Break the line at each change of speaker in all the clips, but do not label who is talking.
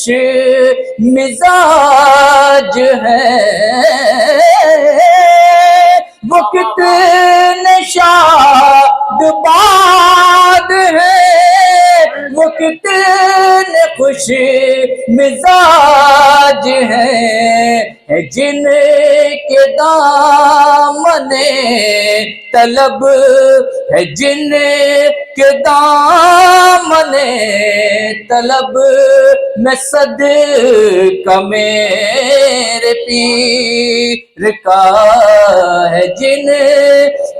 خوش مزاج ہیں، وہ کتنے شاد باد ہیں، وہ کتنے خوش مزاج ہیں، جن کے دامن طلب ہے، جن کے دامن طلب میں صدقہ میرے پیر کا ہے، جن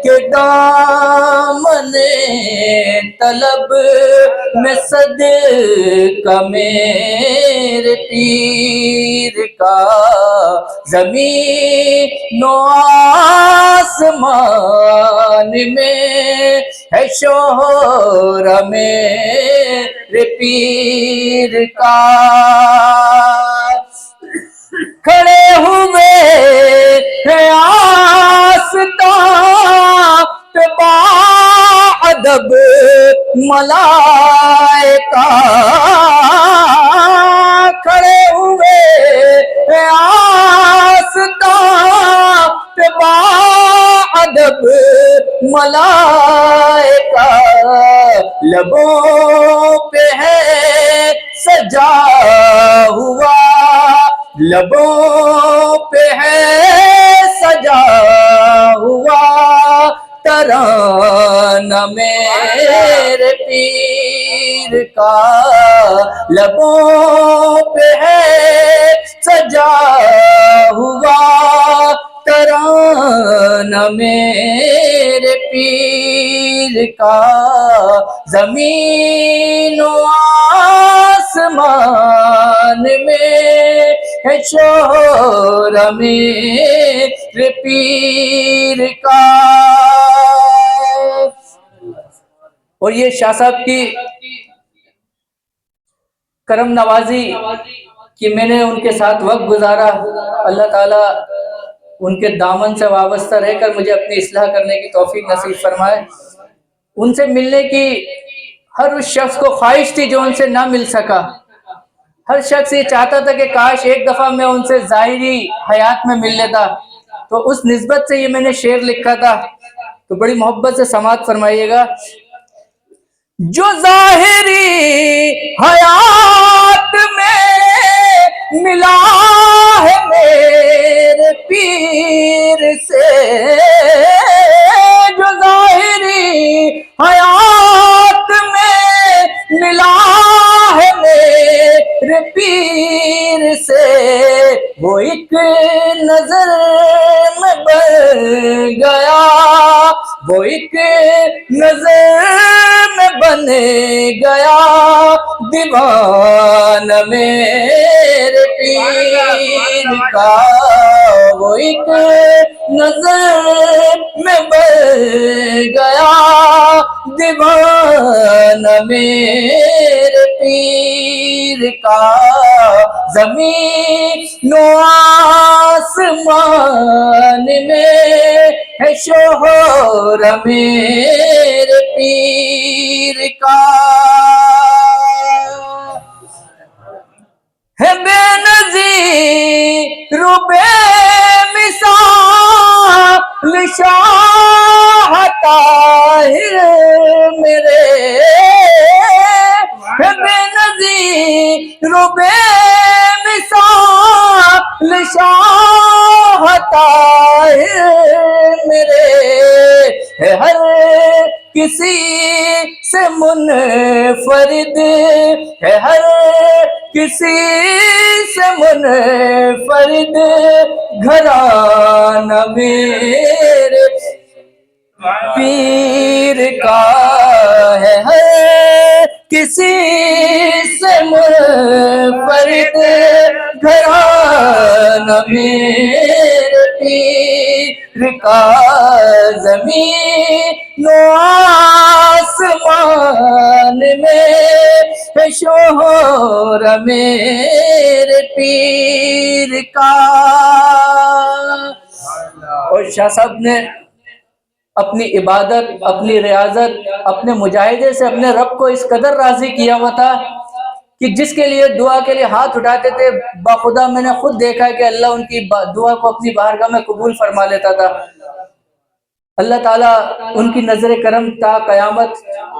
کے دامن طلب میں صدقہ میرے پیر کا، زمین و آسمان میں ہے شوہر میرے پیر کا، کھڑے ہوئے ہیں آستان پہ باادب ملائکہ، کھڑے ہوئے ہیں آستان پہ باادب ملائکہ، لبوں پہ ہے سجا ہوا، لبوں پہ ہے سجا ہوا ترانہ میرے پیر کا، لبوں پہ ہے سجا ہوا ترانہ میرے پیر کا، زمین و آسمان میں ہے شوہر میرے پیر کا۔ اور یہ شاہ صاحب کی کرم نوازی کہ میں نے ان کے ساتھ وقت گزارا، اللہ تعالیٰ ان کے دامن سے وابستہ رہ کر مجھے اپنی اصلاح کرنے کی توفیق نصیب فرمائے۔ ان سے ملنے کی ہر اس شخص کو خواہش تھی جو ان سے نہ مل سکا، ہر شخص یہ چاہتا تھا کہ کاش ایک دفعہ میں ان سے ظاہری حیات میں مل لیتا، تو اس نسبت سے یہ میں نے شعر لکھا تھا، تو بڑی محبت سے سماعت فرمائیے گا۔ جو ظاہری حیات میں ملا ہے میرے پیر سے، جو ظاہری حیات میں ملا ہے میرے پیر سے، وہ ایک نظر میں بن گیا، وہ ایک نظر میں بن گیا دیوانہ میرے پیر کا، وہ ایک نظر میں بن گیا دیوانہ میرے پیر کا، زمین و آسمان میں ہے شوہر میرے پیر کا، ہے بے نظیر و بے مثال شاہ طاہر میرے، ہے بے نظیر و بے مثال شاہ طاہر میرے، ہے ہر کسی سے منفرد، ہے ہر کسی سے منفرد گھرانہ میرے پیر کا، ہے ہر کسی سے منفرد گھرانہ میرے پیر کا، زمین و آسمان میں ہے شوہر میرے پیر کا۔ اور شاہ صاحب نے اپنی عبادت، اپنی ریاضت، اپنے مجاہدے سے اپنے رب کو اس قدر راضی کیا ہوا تھا کہ جس کے لیے دعا کے لیے ہاتھ اٹھاتے تھے باخدا میں نے خود دیکھا کہ اللہ ان کی دعا کو اپنی بارگاہ میں قبول فرما لیتا تھا۔ اللہ تعالیٰ ان کی نظر کرم تا قیامت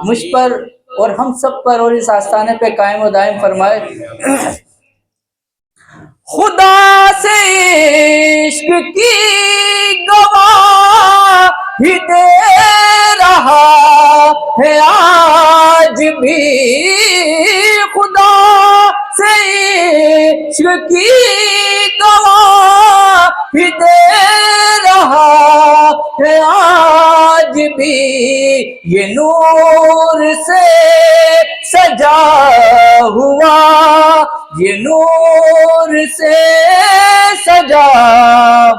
مجھ پر اور ہم سب پر اور اس آستانے پہ قائم و دائم فرمائے۔ خدا سے عشق کی گواہی دے رہا ہے آج بھی، خدا سے عشق کی گواہی دے رہا ہے آج بھی، یہ نور سے سجا ہوا، یہ نور سے سجا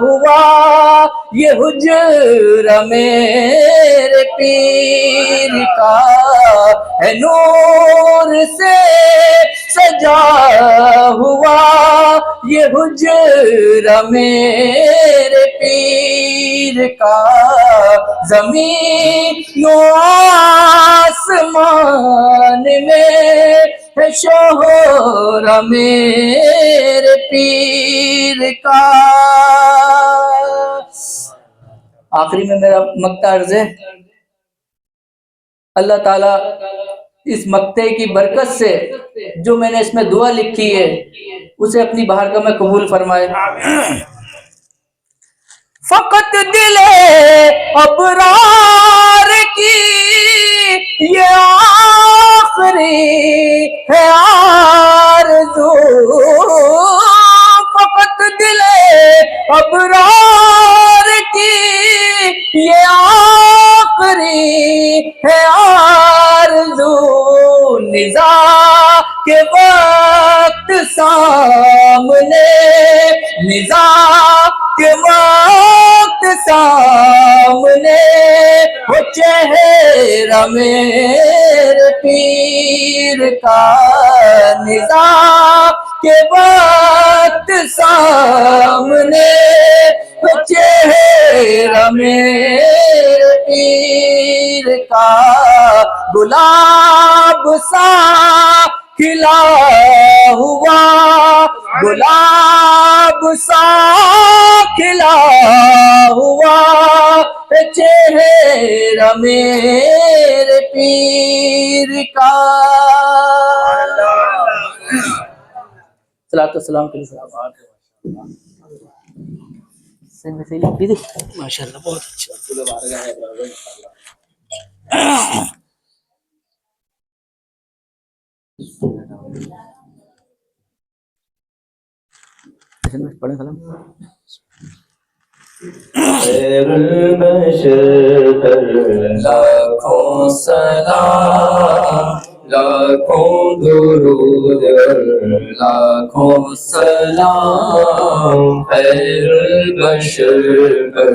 ہوا یہ حجرہ میرے پیر کا ہے، نور سے سجا ہوا یہ حجرہ میرے پیر کا، زمین و آسمان میں ہے شوہر میرے پیر کا۔ آخری میں میرا مقطع عرض ہے، اللہ تعالیٰ اس مقطع کی برکت سے جو میں نے اس میں دعا لکھی ہے اسے اپنی بارگاہ میں قبول فرمائے۔ فقط دل ابرار کی یہ آخری ہے آرزو، فقط دل ابرار کی یہ آخری ہے آرزو، نزاع کے وقت سامنے، نزاع کے وقت سامنے ہو چہرہ میرے پیر کا، نزاع کے وقت سامنے ہو چہرہ میرے پیر کا، گلاب سا کھلا ہوا، گلاب سا کھلا ہوا چہرہ میرے پیر کا۔ صلاۃ والسلام کے لیے ماشاءاللہ بہت اچھا۔ پڑھیں سلام۔ خیر البشر پر لاکھوں سلام، لاکھوں درود لاکھوں سلام، خیر البشر پر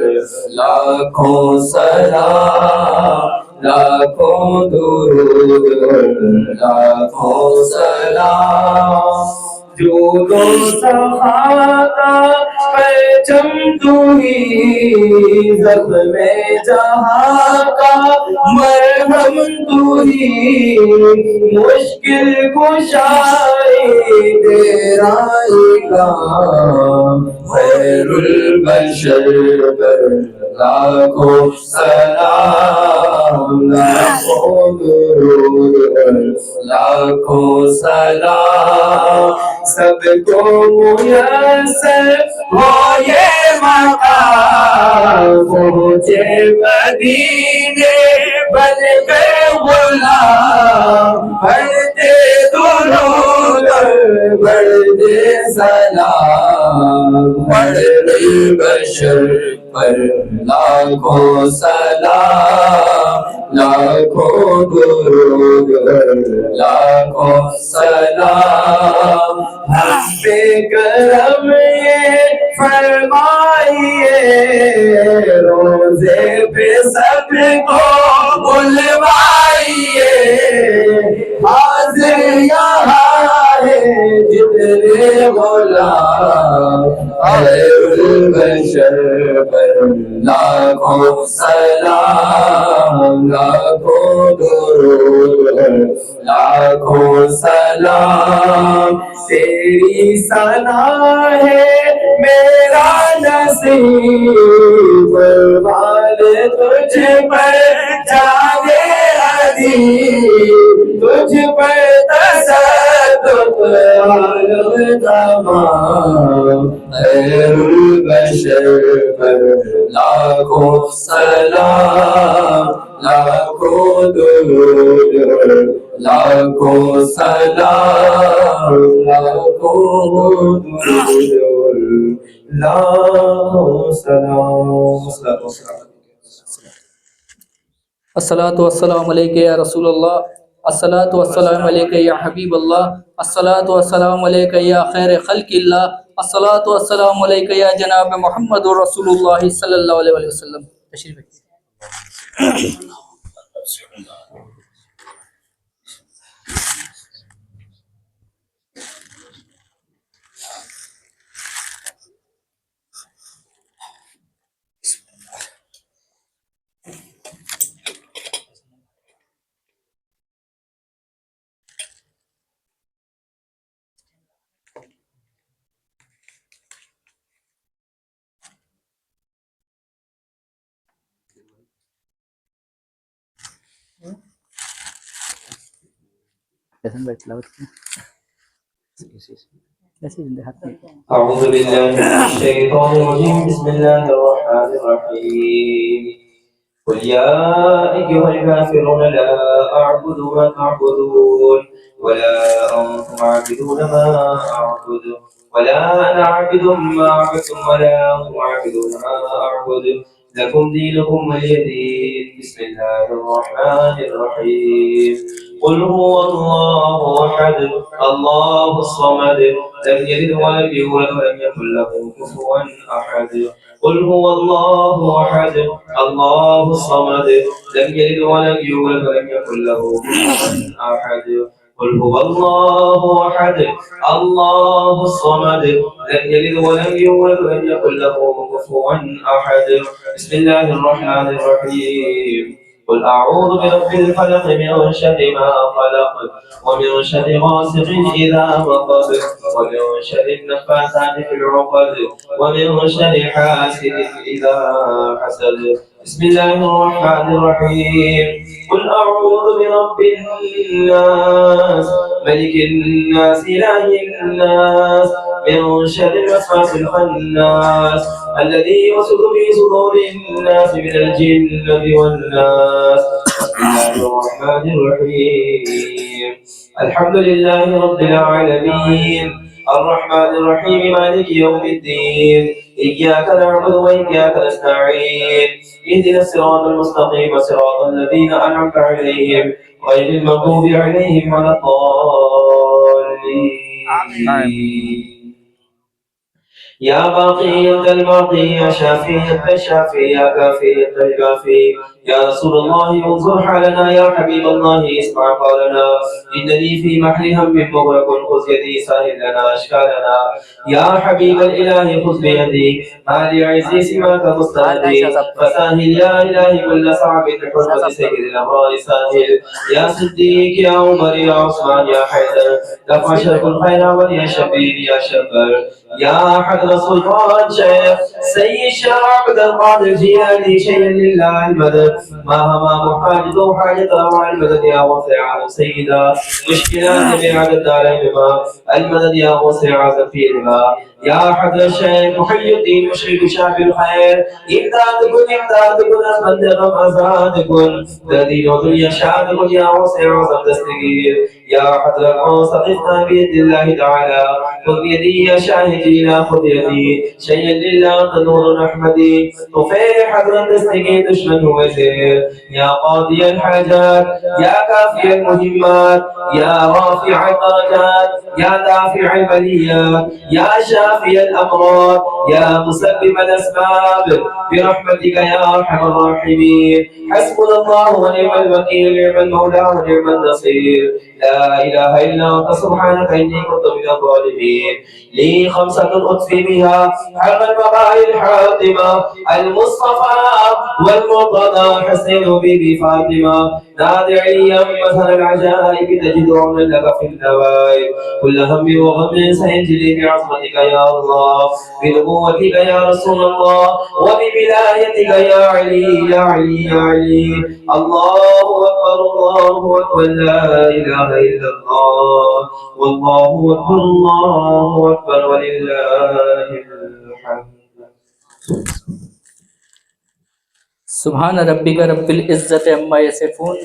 لاکھوں سلام، لاکھوں درود لاکھوں سلام، جود و سخا کا پرچم تو ہی، زخم جہاں کا مرہم تو ہی، مشکل کشائی تیرا کام، خیر البشر پر لاکھوں سلام، لاکھوں درود لاکھوں سلام، سب کو میسر ہو یہ مقام، پہنچے مدینے بن گئے غلام، پڑھتے درود پڑھتے سلام، خیر البشر پر لاکھوں سلام، لاکھوں درود لاکھوں سلام، ہم پہ کرم یہ فرمائیے، روزے پہ سب کو بلوائیے، حاضر یہاں ہے جتنے غلام، خیر البشر پر لاکھوں سلام،
لاکھوں درود لاکھوں سلام تیری ثنا ہے میرا نصیب قربان تجھ پر جانے عظیم تجھ پر تصدق عالم تمام خیر البشر پر لاکھوں سلام لاکھوں درود لاکھوں سلام لاکھوں درود لاکھوں سلام.
الصلاۃ والسلام علیک یا رسول اللہ، الصلاۃ والسلام علیک یا حبیب اللہ، الصلاۃ والسلام علیک یا خیر خلق اللہ، الصلاۃ والسلام علیک یا جناب محمد رسول اللہ صلی اللہ علیہ وسلم. تشریف رکھیے.
أعوذ بالله من الشيطان الرجيم بسم الله الرحمن الرحيم قل يا أيها الكافرون لا أعبد ما تعبدون ولا أنتم عابدون ما أعبد ولا أنا عابد ما عبدتم ولا أنتم عابدون ما أعبد لكم دينكم ولي دين. بسم الله الرحمن الرحيم قل هو الله أحد الله الصمد لم يلد ولم يولد ولم يكن له كفوا أحد. قل هو الله أحد الله الصمد لم يلد ولم يولد ولم يكن له كفوا أحد. قل هو الله أحد الله الصمد لم يلد ولم يولد ولم يكن له كفوا أحد. بسم الله الرحمن الرحيم قل أعوذ برب الفلق من شر ما خلق ومن شر غاسق إذا وقب ومن شر النفاثات في العقد ومن شر حاسد إذا حسد. بسم الله الرحمن الرحيم قل أعوذ برب الناس ملك الناس إله الناس من شر الوسواس الخناس الذي يوسوس في صدور الناس من الجنة والناس. بسم الله الرحمن الرحيم الحمد لله رب العالمين الرحمن الرحيم مالك يوم الدين إياك نعبد وإياك نستعين اهدنا الصراط المستقيم صراط الذين أنعمت عليهم غير المغضوب عليهم ولا الضالين. يا باقي أنت الباقي يا شافي أنت الشافي يا كافي أنت الكافي. يا رسول الله انظر حالنا يا حبيب الله اسمع قولنا إنني في محل هم مغرق خذ يدي سهل لنا أشكالنا. يا حبيب الإله خذ بيدي ما لعزي سواك مستهدي فسهل يا إلهي كل صعب بحرمة سيد الأمراض سهل. يا صديق يا عمر يا عثمان يا حيدر لك شرف الخير ولي شبيب يا شبر. يا حضر السلطان شيخ سيد شرع عبد القادر جيلاني شيئا لله المدد ما همام حاجته حاجة مع المدد يا واسع عالم سيدا مشكلات جميع الدارين ما المدد يا واسع عالم في ربا. يا حضر الشيخ محي الدين مشرك شافي الخير إمدادكم أسبندكم أزادكم تدين ودنيا شادكم يا واسع عالم تستقير. يا حضر المنصفنا بيد الله تعالى خذ بيدي يا شاهدين خذ يدي شيئا لله تنور نحمدي طفيل حضرا تستقي دشمن وزير. يا قاضي الحاجات يا كافي المهمات يا رافع الدرجات يا دافع البليات يا شافي الأمراض يا مسبب الأسباب برحمتك يا أرحم الراحمين. حسبنا الله ونعم الوكيل نعم المولى ونعم النصير. لا إله إلا أنت سبحانك إني كنت من الظالمين. لي خمسة أطفي بها حرم المباهي الحاطمة المصطفى والمرتضى حسين بيبي فاطمة نادعيا مثل العجائب تجد عونا لك في النوائب كل هم وغم سينجلي بعظمتك يا الله بنبوتك يا رسول الله وبولايتك يا علي يا علي يا علي. الله أكبر الله أكبر لا إله إلا الله والله أكبر الله أكبر ولله الحمد.
سبحان ربک رب العزت عما یصفون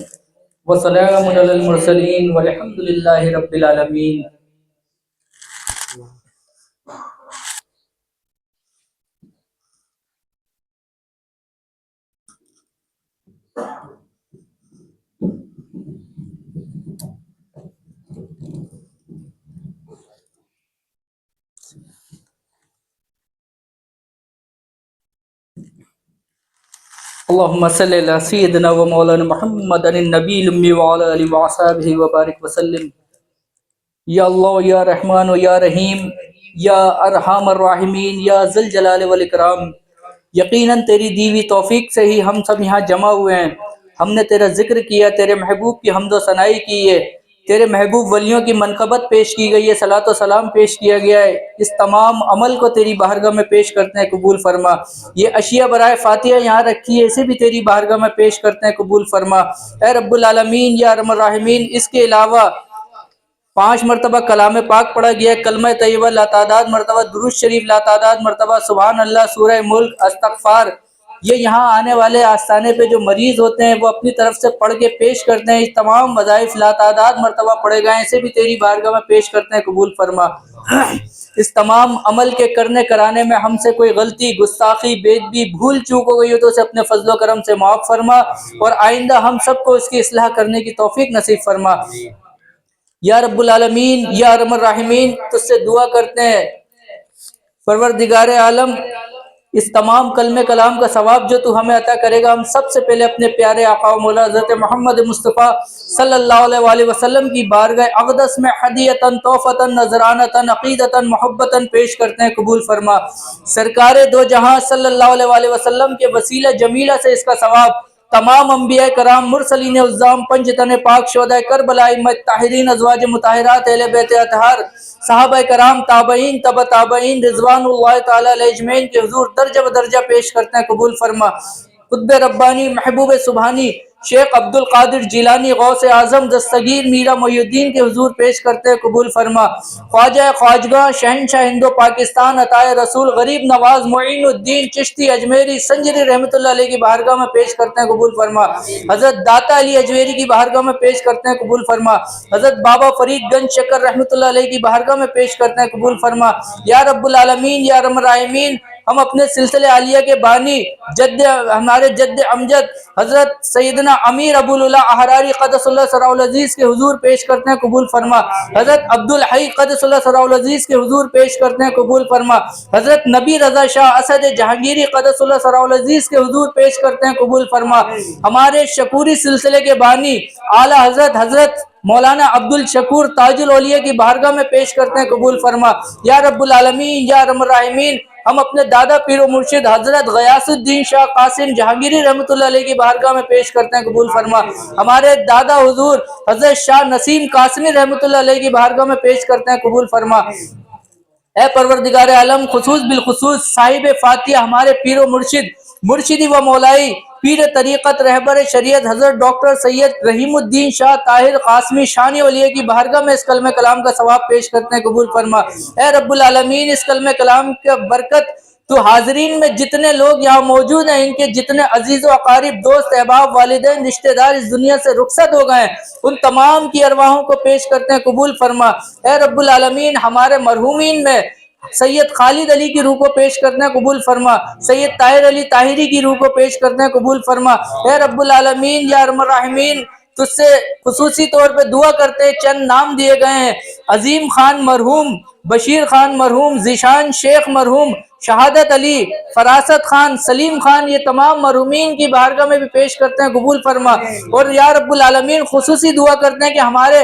وسلام علی المرسلین والحمد للہ رب العالمین. اللہم صلی علی سیدنا و مولانا محمد النبی الامی وعلی آلہ وصحبہ وبارک وسلم. یا اللہ یا رحمان و یا رحیم یا ارحم الراحمین یا ذل جلال والاکرام. یقیناً تیری دیوی توفیق سے ہی ہم سب یہاں جمع ہوئے ہیں. ہم نے تیرا ذکر کیا، تیرے محبوب کی حمد و ثنائی کی ہے، تیرے محبوب ولیوں کی منقبت پیش کی گئی ہے، صلاۃ و سلام پیش کیا گیا ہے. اس تمام عمل کو تیری بارگاہ میں پیش کرتے ہیں، قبول فرما. یہ اشیاء برائے فاتحہ یہاں رکھی ہے، اسے بھی تیری بارگاہ میں پیش کرتے ہیں، قبول فرما. اے رب العالمین یا ارحم الراحمین، اس کے علاوہ 5 مرتبہ کلام پاک پڑھا گیا ہے، کلمہ طیبہ لاتعداد مرتبہ، درود شریف لاتعداد مرتبہ، سبحان اللہ، سورہ ملک، استغفار. یہ یہاں آنے والے آستانے پہ جو مریض ہوتے ہیں وہ اپنی طرف سے پڑھ کے پیش کرتے ہیں. اس تمام وظائف لاتعداد مرتبہ پڑھے گئے ہیں، اسے بھی تیری بارگاہ میں پیش کرتے ہیں، قبول فرما. اس تمام عمل کے کرنے کرانے میں ہم سے کوئی غلطی، گستاخی، بے ادبی، بھول چوک ہو گئی ہو تو اسے اپنے فضل و کرم سے معاف فرما، اور آئندہ ہم سب کو اس کی اصلاح کرنے کی توفیق نصیب فرما. یا رب العالمین یا ارحم الراحمین، تجھ سے دعا کرتے ہیں پروردگار عالم، اس تمام کلمہ کلام کا ثواب جو تو ہمیں عطا کرے گا، ہم سب سے پہلے اپنے پیارے آقا و مولا حضرت محمد مصطفیٰ صلی اللہ علیہ وآلہ وسلم کی بارگاہ اقدس میں ہدیۃً تحفۃً نذرانۃً عقیدۃً محبتاً پیش کرتے ہیں، قبول فرما. سرکار دو جہاں صلی اللہ علیہ وآلہ وسلم کے وسیلہ جمیلہ سے اس کا ثواب تمام انبیاء کرام، مرسلین عظام، پنجتن پاک، شہداء کربلا، ائمہ طاہرین، ازواج مطہرات، اہل بیت اطہار، صحابہ کرام، تابعین، تبع تابعین، رضوان اللہ تعالی علیہ اجمعین کے حضور درجہ بدرجہ پیش کرتے ہیں، قبول فرما. قطب ربانی، محبوب سبحانی، شیخ عبد القادر جیلانی، غوث اعظم، دستگیر میرا محی الدین کے حضور پیش کرتے ہیں، قبول فرما. خواجہ خواجگاں، شہنشاہ ہند و پاکستان، عطائے رسول، غریب نواز، معین الدین چشتی اجمیری سنجری رحمۃ اللہ علیہ کی بارگاہ میں پیش کرتے ہیں، قبول فرما. حضرت داتا علی اجمیری کی بارگاہ میں پیش کرتے ہیں، قبول فرما. حضرت بابا فرید گنج شکر رحمۃ اللہ علیہ کی بارگاہ میں پیش کرتے ہیں، قبول فرما. یا رب العالمین یا ارحم الراحمین، ہم اپنے سلسلے عالیہ کے بانی ہمارے جد امجد حضرت سیدنا امیر ابو العلا احراری قدس اللہ سرہ العزیز کے حضور پیش کرتے ہیں، قبول فرما. حضرت عبد الحی قدس اللہ سرہ العزیز کے حضور پیش کرتے ہیں، قبول فرما. حضرت نبی رضا شاہ اسد جہانگیری قدس اللہ سرہ العزیز کے حضور پیش کرتے ہیں، قبول فرما. ہمارے شکوری سلسلے کے بانی اعلیٰ حضرت مولانا عبد الشکور تاج الاولیاء کی بارگاہ میں پیش کرتے ہیں، قبول فرما. یا رب العالمین یا ارحم الراحمین، ہم اپنے دادا پیر و مرشد حضرت غیاث الدین شاہ قاسم جہانگیری رحمۃ اللہ علیہ کی بارگاہ میں پیش کرتے ہیں، قبول فرما. ہمارے دادا حضور حضرت شاہ نسیم قاسمی رحمۃ اللہ علیہ کی بارگاہ میں پیش کرتے ہیں، قبول فرما. اے پروردگار عالم، خصوص بالخصوص صاحب فاتحہ ہمارے پیر و مرشدی و مولائی پیر طریقت رہبر شریعت حضرت ڈاکٹر سید رحیم الدین شاہ طاہر قاسمی شانی اولیاء کی بارگاہ میں اس کلمہ کلام کا ثواب پیش کرتے ہیں، قبول فرما. اے رب العالمین، اس کلمہ کلام کا برکت تو حاضرین میں جتنے لوگ یہاں موجود ہیں، ان کے جتنے عزیز و اقارب، دوست، احباب، والدین، رشتہ دار اس دنیا سے رخصت ہو گئے ہیں، ان تمام کی ارواحوں کو پیش کرتے ہیں، قبول فرما. اے رب العالمین، ہمارے مرحومین میں سید خالد علی کی روح کو پیش کرتے ہیں، قبول فرما. سید طاہر علی طاہری کی روح کو پیش کرتے ہیں، قبول فرما. اے رب العالمین یا ارحم الراحمین، تجھ سے خصوصی طور پہ دعا کرتے ہیں، چند نام دیے گئے ہیں: عظیم خان مرحوم، بشیر خان مرحوم، ذیشان شیخ مرحوم، شہادت علی، فراست خان، سلیم خان، یہ تمام مرحومین کی بارگاہ میں بھی پیش کرتے ہیں، قبول فرما. اور یا رب العالمین، خصوصی دعا کرتے ہیں کہ ہمارے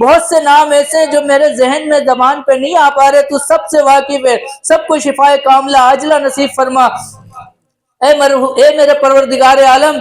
بہت سے نام ایسے ہیں جو میرے ذہن میں زبان پہ نہیں آ پا رہے، تو سب سے واقف ہے، سب کو شفائے کاملہ عاجلہ نصیب فرما۔ اے میرے پروردگار عالم،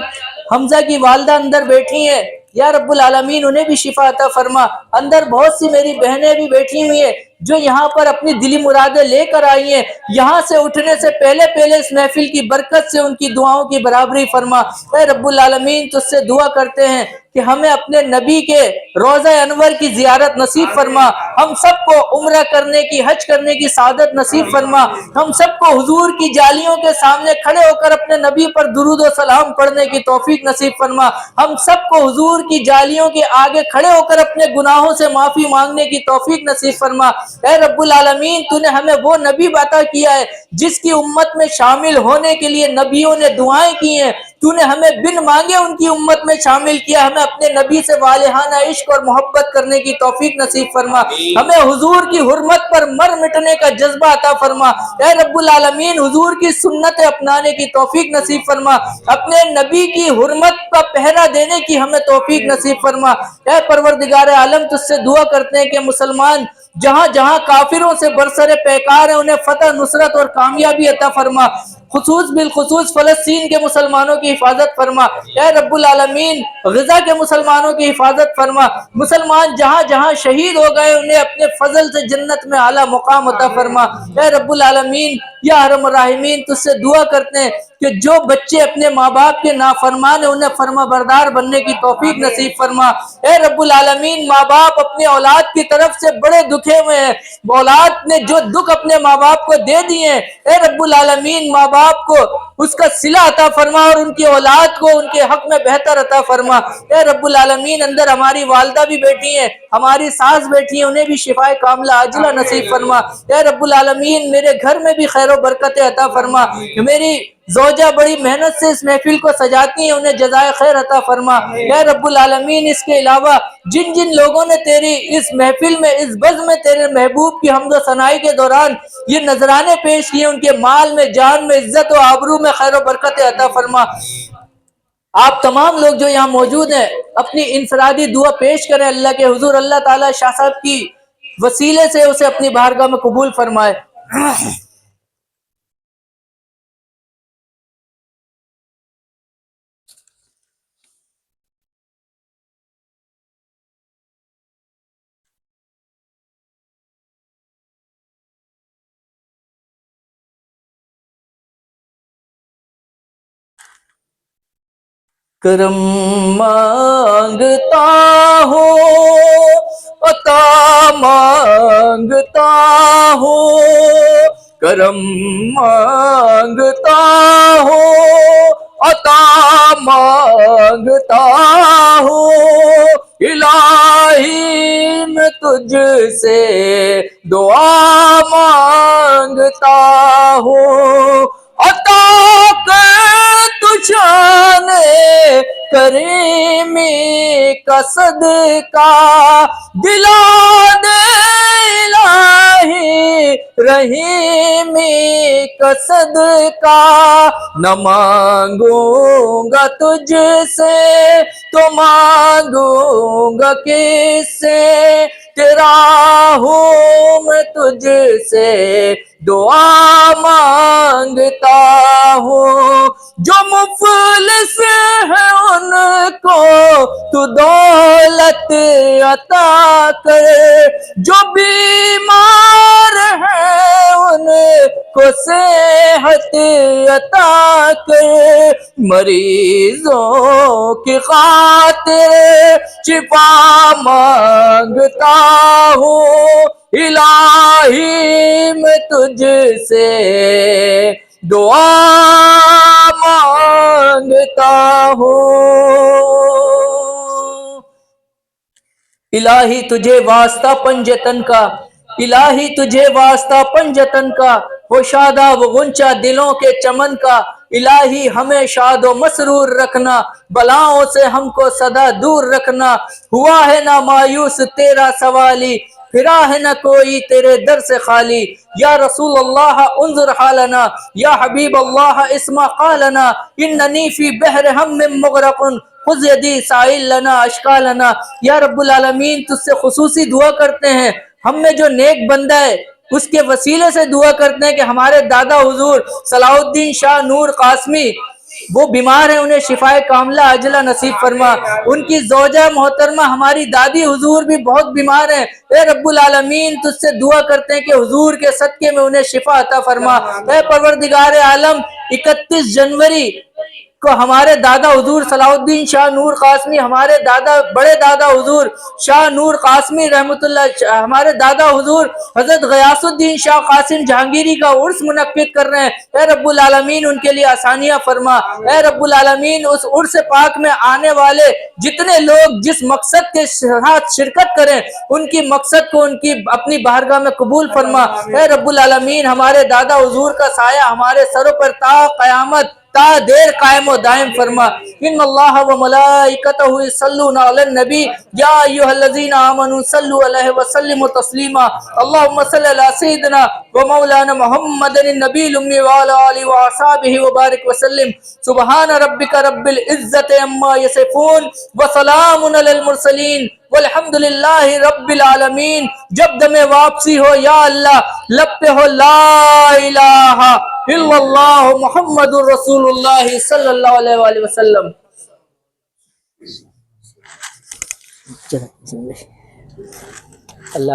حمزہ کی والدہ اندر بیٹھی ہیں، یا رب العالمین انہیں بھی شفا عطا فرما۔ اندر بہت سی میری بہنیں بھی بیٹھی ہوئی ہیں جو یہاں پر اپنی دلی مرادیں لے کر آئی ہیں، یہاں سے اٹھنے سے پہلے پہلے اس محفل کی برکت سے ان کی دعاؤں کی برابری فرما۔ اے رب العالمین تجھ سے دعا کرتے ہیں کہ ہمیں اپنے نبی کے روضہ انور کی زیارت نصیب فرما، ہم سب کو عمرہ کرنے کی، حج کرنے کی سعادت نصیب فرما، ہم سب کو حضور کی جالیوں کے سامنے کھڑے ہو کر اپنے نبی پر درود و سلام پڑھنے کی توفیق نصیب فرما، ہم سب کو حضور کی جالیوں کے آگے کھڑے ہو کر اپنے گناہوں سے معافی مانگنے کی توفیق نصیب فرما۔ اے رب العالمین تو نے ہمیں وہ نبی عطا کیا ہے جس کی امت میں شامل ہونے کے لیے نبیوں نے دعائیں کی ہیں، تو نے ہمیں بن مانگے ان کی امت میں شامل کیا، ہمیں اپنے نبی سے والہانہ عشق اور محبت کرنے کی توفیق نصیب فرما، ہمیں حضور کی حرمت پر مر مٹنے کا جذبہ عطا فرما۔ اے رب العالمین حضور کی سنت اپنانے کی توفیق نصیب فرما، اپنے نبی کی حرمت کا پہرا دینے کی ہمیں توفیق نصیب فرما۔ اے پروردگار عالم تجھ سے دعا کرتے ہیں کہ مسلمان جہاں جہاں کافروں سے برسر پیکار ہیں انہیں فتح، نصرت اور کامیابی عطا فرما، خصوص بالخصوص فلسطین کے مسلمانوں کی حفاظت فرما۔ اے رب العالمین غزہ کے مسلمانوں کی حفاظت فرما، مسلمان جہاں جہاں شہید ہو گئے انہیں اپنے فضل سے جنت میں اعلیٰ مقام عطا فرما۔ اے رب العالمین یا ارحم الراحمین تجھ سے دعا کرتے ہیں کہ جو بچے اپنے ماں باپ کے نافرمان ہیں انہیں فرما بردار بننے کی توفیق نصیب فرما۔ اے رب العالمین ماں باپ اپنے اولاد کی طرف سے بڑے دکھے ہوئے ہیں، اولاد نے جو دکھ اپنے ماں باپ کو دے دیے ہیں، اے رب العالمین ماں باپ کو اس کا صلہ عطا فرما اور ان کی اولاد کو ان کے حق میں بہتر عطا فرما۔ اے رب العالمین اندر ہماری والدہ بھی بیٹھی ہیں، ہماری ساس بیٹھی ہیں، انہیں بھی شفائے کاملہ عاجلہ نصیب فرما۔ اے رب العالمین میرے گھر میں بھی خیر و برکت عطا فرما، میری زوجہ بڑی محنت سے اس محفل کو سجاتی ہیں، انہیں جزائے خیر عطا فرما۔ اے رب العالمین اس کے علاوہ جن جن لوگوں نے تیری اس محفل میں، اس بزم میں تیرے محبوب کی حمد و ثنائی کے دوران یہ نذرانے پیش کیے، ان کے مال میں، جان میں، عزت و آبرو میں خیر و برکت عطا فرما۔ آپ تمام لوگ جو یہاں موجود ہیں اپنی انفرادی دعا پیش کریں اللہ کے حضور، اللہ تعالیٰ شاہ صاحب کی وسیلے سے اسے اپنی بارگاہ میں قبول فرمائے۔ کرم مانگتا ہوں، عطا مانگتا ہوں، کرم مانگتا ہوں، عطا مانگتا ہوں، الہی میں تجھ سے دعا مانگتا ہوں، عطا کر تو شان کریمی کا صدقہ، دلا دے الہی رحیمی کا صدقہ، نہ مانگوں گا تجھ سے تو مانگوں گا کس سے، تیرا ہوں میں تجھ سے دعا مانگتا ہوں، جو مفلس ہے ان کو تو دولت عطا کر، جو بیمار ہے ان کو صحت عطا کر، مریضوں کی خاطر شفا مانگتا ہوں، الہی میں تجھ سے دعا مانگتا ہوں۔ الہی تجھے واسطہ پنجتن کا، الہی تجھے واسطہ پنجتن کا، وہ شاداب و غنچہ دلوں کے چمن کا، الہی ہمیں شاد و مسرور رکھنا، بلاؤں سے ہم کو سدا دور رکھنا، ہوا ہے نہ مایوس تیرا سوالی، پھرا ہے نہ کوئی تیرے در سے خالی، یا رسول اللہ انظر حالنا، یا حبیب اللہ اسمع قالنا، اننی فی بحر ہم مغرق، خذ یدی سائل لنا اشکا لنا. یا رب العالمین تجھ سے خصوصی دعا کرتے ہیں، ہم میں جو نیک بندہ ہے اس کے وسیلے سے دعا کرتے ہیں کہ ہمارے دادا حضور صلاح الدین شاہ نور قاسمی وہ بیمار ہیں، انہیں شفاء کاملہ عاجلہ نصیب فرما. ان کی زوجہ محترمہ ہماری دادی حضور بھی بہت بیمار ہیں، اے رب العالمین تجھ سے دعا کرتے ہیں کہ حضور کے صدقے میں انہیں شفا عطا فرما. اے پروردگار عالم 31 جنوری کو ہمارے دادا حضور صلاح الدین شاہ نور قاسمی، ہمارے بڑے دادا حضور شاہ نور قاسمی رحمۃ اللہ، ہمارے دادا حضور حضرت غیاث الدین شاہ قاسم جہانگیری کا عرس منعقد کر رہے ہیں. اے رب العالمین ان کے لیے آسانیاں فرما. اے رب العالمین اس عرس پاک میں آنے والے جتنے لوگ جس مقصد کے ساتھ شرکت کریں ان کی مقصد کو ان کی اپنی بارگاہ میں قبول فرما. اے رب العالمین ہمارے دادا حضور کا سایہ ہمارے سروں پر تا قیامت تا دیر قائم و دائم فرما. ان اللہ و ملائکتہ یصلون علی النبی یا ایھا الذین آمنوا صلوا علیہ وسلموا تسلیما. اللهم صل علی سیدنا و مولانا محمد النبی الامی وعلی آلہ واصحابہ وبارک وسلم. سبحان ربک رب العزت عما یصفون وسلام علی المرسلین والحمد للہ رب العالمین. جب دم واپسی ہو یا اللہ لب پہ ہو لا الہ الا اللہ محمد الرسول اللہ صلی اللہ علیہ وآلہ وسلم.